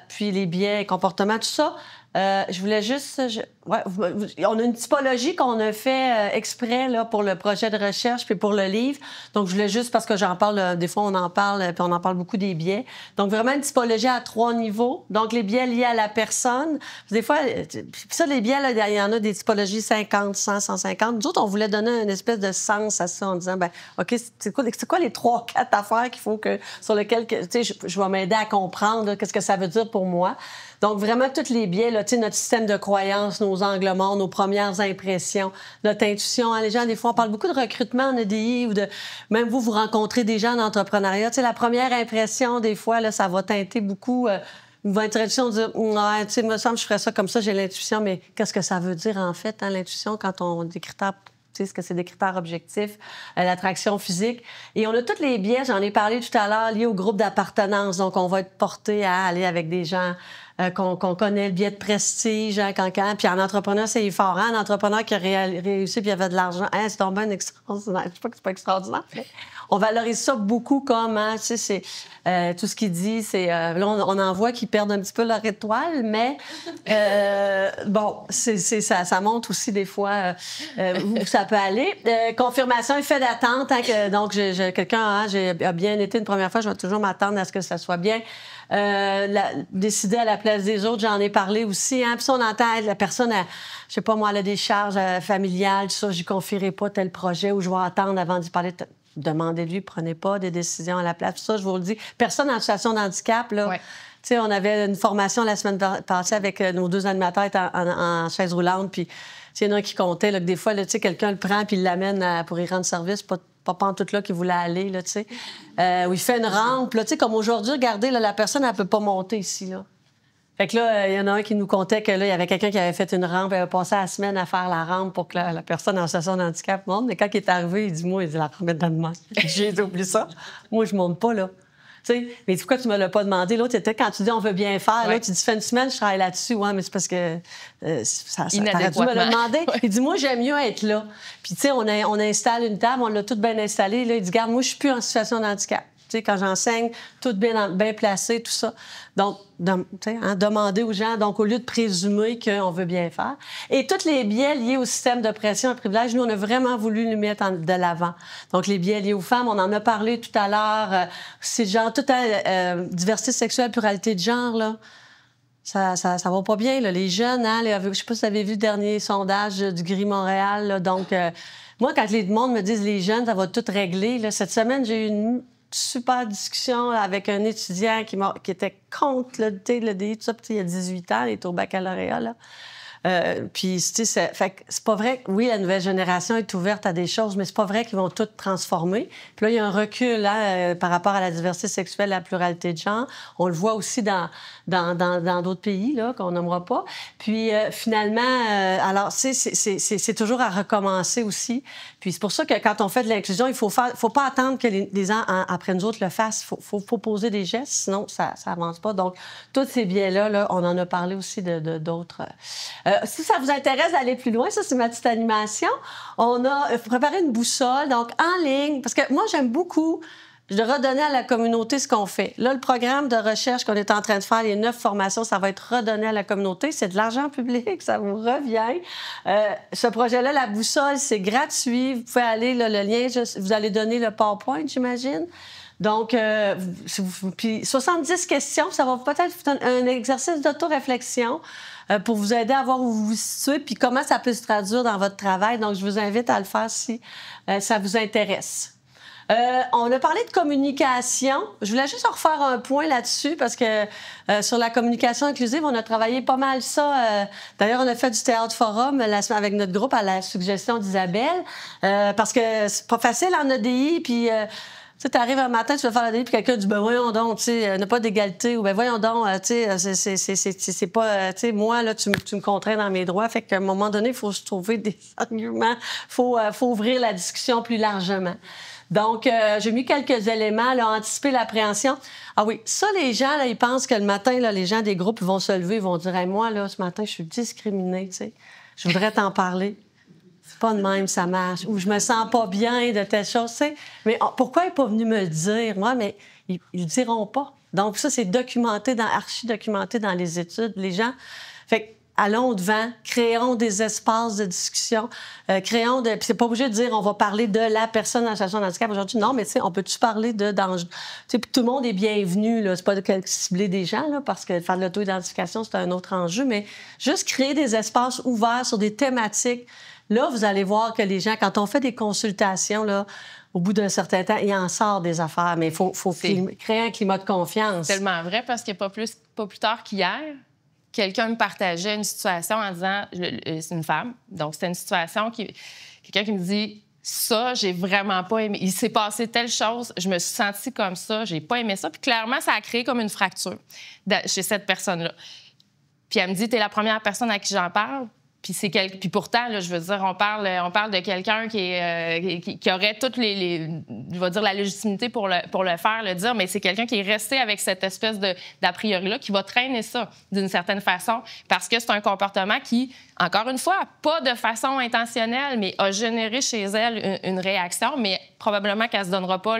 Speaker 2: Puis les biais, comportements, tout ça. Je voulais juste... on a une typologie qu'on a fait exprès là, pour le projet de recherche puis pour le livre. Donc, je voulais juste, parce que j'en parle, des fois, on en parle, puis on en parle beaucoup des biais. Donc, vraiment une typologie à 3 niveaux. Donc, les biais liés à la personne. Des fois, puis ça, les biais, là, il y en a des typologies 50, 100, 150. Nous autres, on voulait donner une espèce de sens à ça en disant, ben OK, c'est quoi les 3, 4 affaires qu'il faut sur lesquelles, tu sais, je vais m'aider à comprendre qu'est-ce que ça veut dire pour moi. Donc, vraiment, tous les biais, là, notre système de croyances, nos angles morts, nos premières impressions, notre intuition. Hein, les gens, des fois, on parle beaucoup de recrutement en EDI ou de... Même vous rencontrez des gens en entrepreneuriat. La première impression, des fois, là, ça va teinter beaucoup... votre intuition de dire, ouais, tu sais, me semble que je ferais ça comme ça, j'ai l'intuition, mais qu'est-ce que ça veut dire, en fait, hein, l'intuition, quand on... des critères... Tu sais, ce que c'est des critères objectifs, l'attraction physique. Et on a tous les biais, j'en ai parlé tout à l'heure, liés au groupe d'appartenance. Donc, on va être porté à aller avec des gens qu'on connaît, le biais de prestige, hein, Puis en entrepreneur, c'est fort. Hein? Un entrepreneur qui a réussi puis il avait de l'argent, hein, c'est tombé un extraordinaire. Je sais pas que c'est pas extraordinaire, mais on valorise ça beaucoup comme, hein, tu sais, c'est tout ce qu'il dit, c'est... là, on en voit qui perdent un petit peu leur étoile, mais bon, ça monte aussi des fois où ça peut aller. Confirmation, effet d'attente. Hein, donc, quelqu'un a bien été une première fois, je vais toujours m'attendre à ce que ça soit bien. Décider à la place des autres, j'en ai parlé aussi. Hein? Puis ça, on entend la personne, je sais pas moi, elle a des charges familiales, tout ça, je confierai pas tel projet ou je vais attendre avant d'y parler. Demandez-lui, prenez pas des décisions à la place. Tout ça, je vous le dis. Personne en situation de handicap, là. Ouais. Tu sais, on avait une formation la semaine passée avec nos 2 animateurs en chaise roulante, puis il y en a un qui comptait, là, que des fois, tu sais, quelqu'un le prend puis il l'amène pour y rendre service, pas en tout là qui voulait aller, là, tu sais. Où il fait une rampe, là, tu sais, comme aujourd'hui, regardez, là, la personne, elle peut pas monter ici, là. Fait que là, il y en a un qui nous contait que là, il y avait quelqu'un qui avait fait une rampe, il avait passé la semaine à faire la rampe pour que la personne en situation de handicap monte. Mais quand il est arrivé, il dit, moi, la rampe est dans le main. J'ai oublié ça. Moi, je monte pas, là. Tu sais, mais pourquoi tu me l'as pas demandé? L'autre, c'était quand tu dis on veut bien faire. Ouais. Là, tu dis, fais une semaine, je travaille là-dessus. Ouais, mais c'est parce que t'aurais dû me le demander. Ouais. Il dit, moi, j'aime mieux être là. Puis, tu sais, on installe une table, on l'a toute bien installée. Là, il dit, regarde, moi, je suis plus en situation de handicap. sais, quand j'enseigne, tout bien placé, tout ça. Donc, demander aux gens, donc au lieu de présumer qu'on veut bien faire. Et tous les biais liés au système d'oppression et privilège, nous, on a vraiment voulu les mettre de l'avant. Donc, les biais liés aux femmes, on en a parlé tout à l'heure. C'est genre, toute diversité sexuelle, pluralité de genre, là. Ça va pas bien, là. Les jeunes, hein, je sais pas si vous avez vu le dernier sondage du Gris Montréal, là. Donc, moi, quand le monde me disent les jeunes, ça va tout régler, là. Cette semaine, j'ai eu une super discussion avec un étudiant qui était contre le DI, tout ça, il y a 18 ans, il est au baccalauréat, là. Puis, tu sais, c'est pas vrai que, oui, la nouvelle génération est ouverte à des choses, mais c'est pas vrai qu'ils vont tout transformer. Puis là, il y a un recul par rapport à la diversité sexuelle, la pluralité de genre. On le voit aussi dans d'autres pays, là, qu'on nommera pas. Puis, finalement, alors, c'est toujours à recommencer aussi. Puis, c'est pour ça que quand on fait de l'inclusion, il faut pas attendre que les gens, après nous autres, le fassent. Faut poser des gestes, sinon, ça avance pas. Donc, tous ces biais-là, là, on en a parlé aussi d'autres. Si ça vous intéresse d'aller plus loin, ça, c'est ma petite animation. On a préparé une boussole, donc en ligne, parce que moi, j'aime beaucoup de redonner à la communauté ce qu'on fait. Là, le programme de recherche qu'on est en train de faire, les 9 formations, ça va être redonné à la communauté. C'est de l'argent public, ça vous revient. Ce projet-là, la boussole, c'est gratuit. Vous pouvez aller, là, le lien, vous allez donner le PowerPoint, j'imagine. Donc, puis 70 questions, ça va peut-être un exercice d'autoréflexion pour vous aider à voir où vous vous situez puis comment ça peut se traduire dans votre travail. Donc, je vous invite à le faire si ça vous intéresse. On a parlé de communication. Je voulais juste refaire un point là-dessus parce que sur la communication inclusive, on a travaillé pas mal ça. D'ailleurs, on a fait du théâtre forum avec notre groupe à la suggestion d'Isabelle parce que c'est pas facile en EDI puis... Tu sais, t'arrives un matin, tu vas faire la DI, puis quelqu'un dit, ben voyons donc, tu sais, n'a pas d'égalité, ou ben voyons donc, tu sais, c'est pas, tu sais, moi, là, tu me contrains dans mes droits. Fait qu'à un moment donné, il faut se trouver des arguments, faut ouvrir la discussion plus largement. Donc, j'ai mis quelques éléments, là, anticiper l'appréhension. Ah oui, ça, les gens, là, ils pensent que le matin, là, les gens des groupes, ils vont se lever, ils vont dire, hey, moi, là, ce matin, je suis discriminée, tu sais, je voudrais t'en parler. Pas de même, ça marche. Ou je me sens pas bien de telle chose, tu sais. Mais pourquoi il n'est pas venu me le dire? Moi, mais ils le diront pas. Donc, ça, c'est archi-documenté dans les études. Les gens... Fait que, allons devant, créons des espaces de discussion, Puis c'est pas obligé de dire on va parler de la personne en situation de handicap aujourd'hui. Non, mais tu sais, on peut-tu parler de danger? Tu sais, puis tout le monde est bienvenu, là. C'est pas de cibler des gens, là, parce que faire de l'auto-identification, c'est un autre enjeu, mais juste créer des espaces ouverts sur des thématiques. Là, vous allez voir que les gens, quand on fait des consultations, là, au bout d'un certain temps, il en sort des affaires, mais il faut créer un climat de confiance.
Speaker 1: C'est tellement vrai parce que pas plus tard qu'hier, quelqu'un me partageait une situation en disant, c'est une femme, donc c'était une situation quelqu'un qui me dit, ça, j'ai vraiment pas aimé. Il s'est passé telle chose, je me suis sentie comme ça, j'ai pas aimé ça. Puis clairement, ça a créé comme une fracture chez cette personne-là. Puis elle me dit, t'es la première personne à qui j'en parle. Puis pourtant, là, je veux dire, on parle de quelqu'un qui aurait toutes je vais dire, la légitimité pour le faire, le dire, mais c'est quelqu'un qui est resté avec cette espèce d'a priori-là, qui va traîner ça d'une certaine façon, parce que c'est un comportement qui, encore une fois, pas de façon intentionnelle, mais a généré chez elle une réaction, mais probablement qu'elle se donnera pas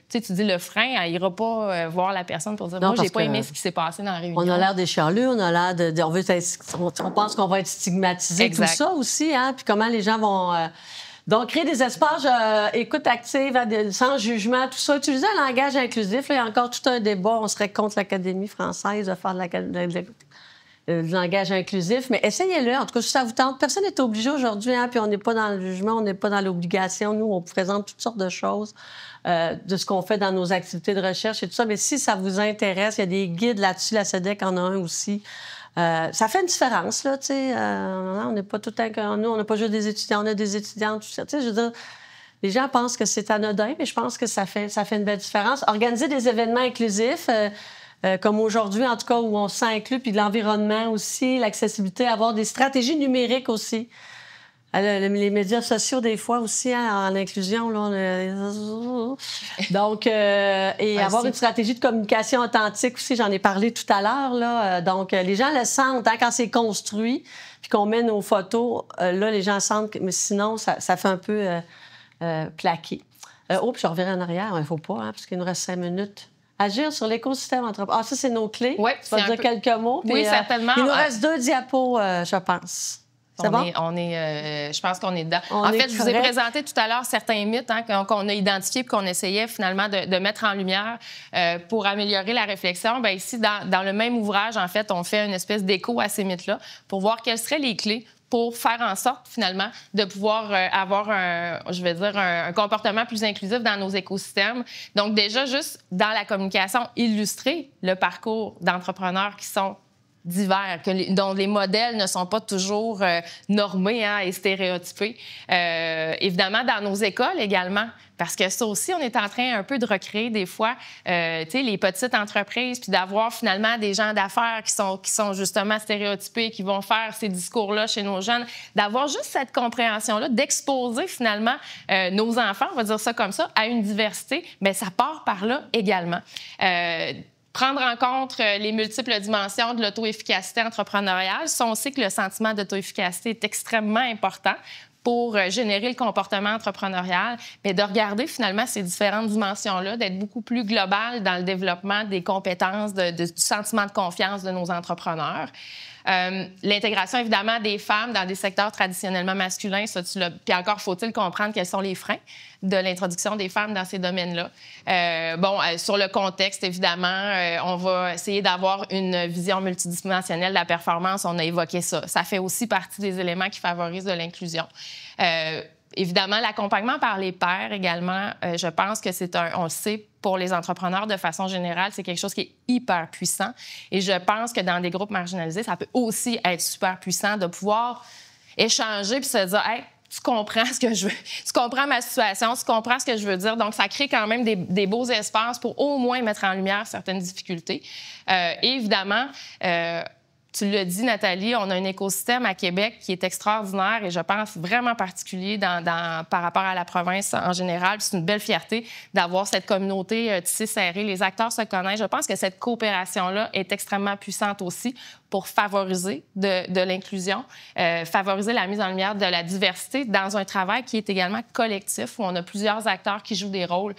Speaker 1: tu dis le frein, elle ira pas voir la personne pour dire, moi, j'ai pas aimé ce qui s'est passé dans la réunion.
Speaker 2: On a l'air des chialeux, on a l'air on pense qu'on va être stigmatisé, tout ça aussi, hein, puis comment les gens vont... Donc, créer des espaces, écoute active, sans jugement, tout ça. Utiliser un langage inclusif. Là, il y a encore tout un débat. On serait contre l'Académie française de faire du langage inclusif. Mais essayez-le. En tout cas, si ça vous tente. Personne n'est obligé aujourd'hui, hein, puis on n'est pas dans le jugement, on n'est pas dans l'obligation. Nous, on présente toutes sortes de choses de ce qu'on fait dans nos activités de recherche et tout ça. Mais si ça vous intéresse, il y a des guides là-dessus. La SEDEC en a un aussi. Ça fait une différence, là, tu sais. On n'est pas tout le temps... Nous, on n'a pas juste des étudiants, on a des étudiantes, tout ça. Tu sais, je veux dire, les gens pensent que c'est anodin, mais je pense que ça fait une belle différence. Organiser des événements inclusifs, comme aujourd'hui, en tout cas, où on se sent inclus, puis de l'environnement aussi, l'accessibilité, avoir des stratégies numériques aussi. Les médias sociaux, des fois aussi, hein, en inclusion, là, donc, et avoir une stratégie de communication authentique aussi, j'en ai parlé tout à l'heure, là. Donc, les gens le sentent, hein, quand c'est construit, puis qu'on met nos photos, là, les gens sentent, mais sinon, ça fait un peu plaqué. Puis je reviens en arrière. Il ne faut pas, parce qu'il nous reste 5 minutes. Agir sur l'écosystème entrepreneur. Ah, ça, c'est nos clés.
Speaker 1: Oui,
Speaker 2: tu vas dire quelques mots. Puis,
Speaker 1: oui, certainement.
Speaker 2: Il nous reste 2 diapos, je pense.
Speaker 1: Je pense qu'on est dedans. Je vous ai présenté tout à l'heure certains mythes qu'on a identifiés et qu'on essayait finalement de mettre en lumière pour améliorer la réflexion. Bien, ici, dans le même ouvrage, en fait, on fait une espèce d'écho à ces mythes-là pour voir quelles seraient les clés pour faire en sorte, finalement, de pouvoir avoir un comportement plus inclusif dans nos écosystèmes. Donc, déjà, juste dans la communication, illustrer le parcours d'entrepreneurs qui sont divers, dont les modèles ne sont pas toujours normés et stéréotypés. Évidemment, dans nos écoles également, parce que ça aussi, on est en train un peu de recréer des fois les petites entreprises, puis d'avoir finalement des gens d'affaires qui sont justement stéréotypés, qui vont faire ces discours-là chez nos jeunes, d'avoir juste cette compréhension-là, d'exposer finalement nos enfants, on va dire ça comme ça, à une diversité, bien, ça part par là également. Prendre en compte les multiples dimensions de l'auto-efficacité entrepreneuriale. On sait que le sentiment d'auto-efficacité est extrêmement important pour générer le comportement entrepreneurial, mais de regarder finalement ces différentes dimensions-là, d'être beaucoup plus global dans le développement des compétences, du sentiment de confiance de nos entrepreneurs. L'intégration, évidemment, des femmes dans des secteurs traditionnellement masculins, puis encore faut-il comprendre quels sont les freins de l'introduction des femmes dans ces domaines-là. Sur le contexte, évidemment, on va essayer d'avoir une vision multidimensionnelle de la performance. On a évoqué ça. Ça fait aussi partie des éléments qui favorisent de l'inclusion. Évidemment, l'accompagnement par les pairs également, je pense que on le sait, pour les entrepreneurs de façon générale, c'est quelque chose qui est hyper puissant. Et je pense que dans des groupes marginalisés, ça peut aussi être super puissant de pouvoir échanger puis se dire « Hey, tu comprends ce que je veux, tu comprends ma situation, tu comprends ce que je veux dire. » Donc, ça crée quand même des beaux espaces pour au moins mettre en lumière certaines difficultés. Et évidemment, tu l'as dit, Nathalie, on a un écosystème à Québec qui est extraordinaire et je pense vraiment particulier par rapport à la province en général. C'est une belle fierté d'avoir cette communauté tissée serrée. Les acteurs se connaissent. Je pense que cette coopération-là est extrêmement puissante aussi pour favoriser de l'inclusion, favoriser la mise en lumière de la diversité dans un travail qui est également collectif où on a plusieurs acteurs qui jouent des rôles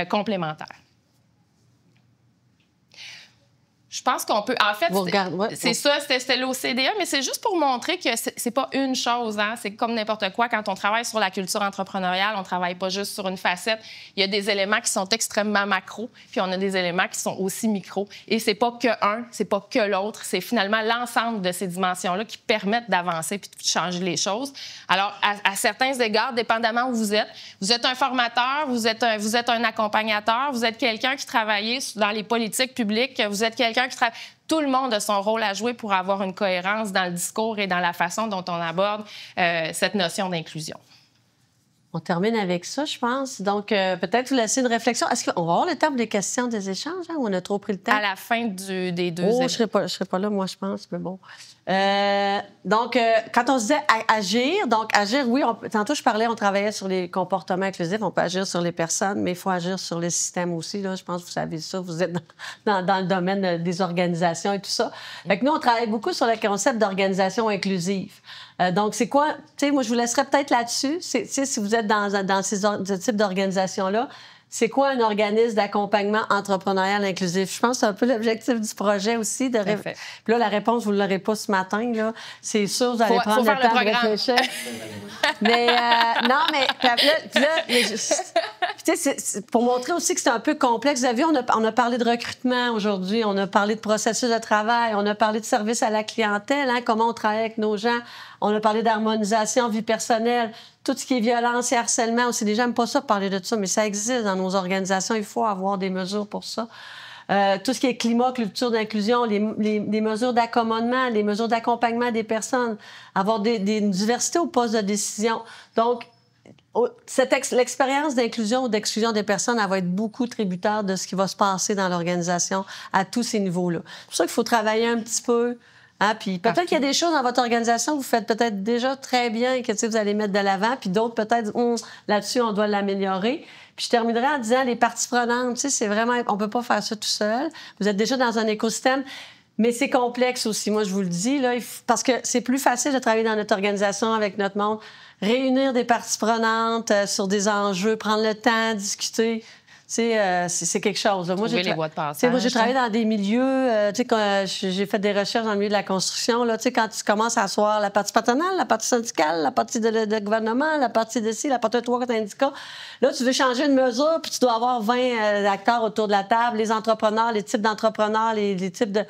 Speaker 1: complémentaires. Je pense qu'on peut... En fait, c'est ça, c'était l'OCDE, mais c'est juste pour montrer que c'est pas une chose. C'est comme n'importe quoi. Quand on travaille sur la culture entrepreneuriale, on travaille pas juste sur une facette. Il y a des éléments qui sont extrêmement macro, puis on a des éléments qui sont aussi micro. Et c'est pas que un, c'est pas que l'autre. C'est finalement l'ensemble de ces dimensions-là qui permettent d'avancer puis de changer les choses. Alors, à certains égards, dépendamment où vous êtes un formateur, vous êtes un accompagnateur, vous êtes quelqu'un qui travaille dans les politiques publiques, vous êtes quelqu'un qui travaille. Tout le monde a son rôle à jouer pour avoir une cohérence dans le discours et dans la façon dont on aborde cette notion d'inclusion.
Speaker 2: On termine avec ça, je pense. Donc, peut-être vous laisser une réflexion. Est-ce qu'on va avoir le temps des questions, des échanges, ou on a trop pris le temps?
Speaker 1: À la fin des deux.
Speaker 2: Je ne serai pas là, moi, je pense, mais bon. Donc, quand on se disait agir, oui, tantôt je parlais, on travaillait sur les comportements inclusifs, on peut agir sur les personnes, mais il faut agir sur les systèmes aussi. Là. Je pense que vous savez ça, vous êtes dans le domaine des organisations et tout ça. Fait que nous, on travaille beaucoup sur le concept d'organisation inclusive. Donc, c'est quoi? Tu sais, moi, je vous laisserai peut-être là-dessus. Si vous êtes dans ce type d'organisation-là, c'est quoi un organisme d'accompagnement entrepreneurial inclusif? Je pense que c'est un peu l'objectif du projet aussi. Puis là, la réponse, vous ne l'aurez pas ce matin. Là. C'est sûr, vous allez prendre le temps de réfléchir. Mais non, mais pour montrer aussi que c'est un peu complexe. Vous avez vu, on a parlé de recrutement aujourd'hui, on a parlé de processus de travail, on a parlé de service à la clientèle, comment on travaille avec nos gens. On a parlé d'harmonisation, vie personnelle, tout ce qui est violence et harcèlement aussi. Les gens n'aiment pas ça, parler de ça, mais ça existe dans nos organisations. Il faut avoir des mesures pour ça. Tout ce qui est climat, culture d'inclusion, les mesures d'accommodement, les mesures d'accompagnement des personnes, avoir des diversités au poste de décision. Donc, l'expérience d'inclusion ou d'exclusion des personnes, elle va être beaucoup tributaire de ce qui va se passer dans l'organisation à tous ces niveaux-là. C'est pour ça qu'il faut travailler un petit peu. Puis peut-être qu'il y a des choses dans votre organisation que vous faites peut-être déjà très bien et que vous allez mettre de l'avant, puis d'autres peut-être là-dessus on doit l'améliorer. Puis je terminerai en disant les parties prenantes, c'est vraiment, on peut pas faire ça tout seul. Vous êtes déjà dans un écosystème. Mais c'est complexe aussi, moi, je vous le dis, là, parce que c'est plus facile de travailler dans notre organisation avec notre monde, réunir des parties prenantes sur des enjeux, prendre le temps, discuter. C'est quelque chose. Là. Moi,
Speaker 1: les voies de passage.
Speaker 2: Moi, j'ai travaillé dans des milieux, quand j'ai fait des recherches dans le milieu de la construction, là, quand tu commences à asseoir la partie patronale, la partie syndicale, la partie de gouvernement, la partie de ci, la partie de trois syndicats, là, tu veux changer une mesure, puis tu dois avoir 20 acteurs autour de la table, les entrepreneurs, les types d'entrepreneurs, les types de...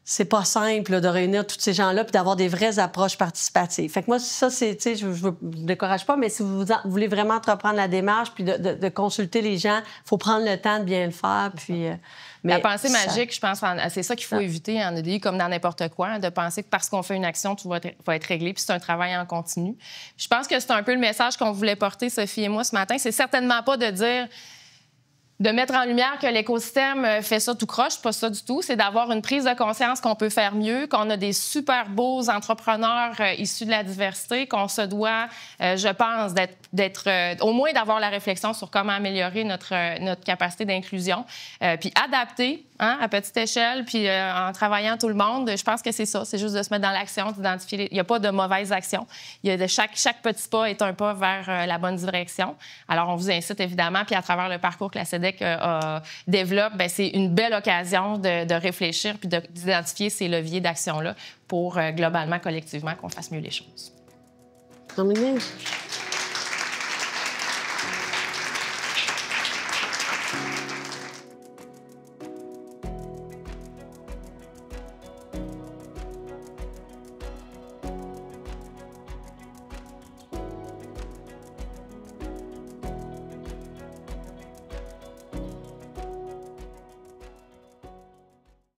Speaker 2: C'est pas simple là, de réunir tous ces gens-là puis d'avoir des vraies approches participatives. Fait que moi, ça, c'est, tu sais, je vous décourage pas, mais si vous voulez vraiment entreprendre la démarche puis de consulter les gens, il faut prendre le temps de bien le faire. Puis,
Speaker 1: la pensée magique, je pense, c'est ça qu'il faut éviter en EDI, comme dans n'importe quoi, hein, de penser que parce qu'on fait une action, tout va être réglé, puis c'est un travail en continu. Je pense que c'est un peu le message qu'on voulait porter, Sophie et moi, ce matin. C'est certainement pas de dire... de mettre en lumière que l'écosystème fait ça tout croche, pas ça du tout. C'est d'avoir une prise de conscience qu'on peut faire mieux, qu'on a des super beaux entrepreneurs issus de la diversité, qu'on se doit, je pense, au moins d'avoir la réflexion sur comment améliorer notre capacité d'inclusion, puis adapter à petite échelle, puis en travaillant tout le monde. Je pense que c'est ça, c'est juste de se mettre dans l'action, d'identifier. Il n'y a pas de mauvaise action. Chaque petit pas est un pas vers la bonne direction. Alors, on vous incite évidemment, puis à travers le parcours que la CEDEC développe, c'est une belle occasion de réfléchir puis d'identifier ces leviers d'action-là pour globalement, collectivement, qu'on fasse mieux les choses.
Speaker 2: Terminé.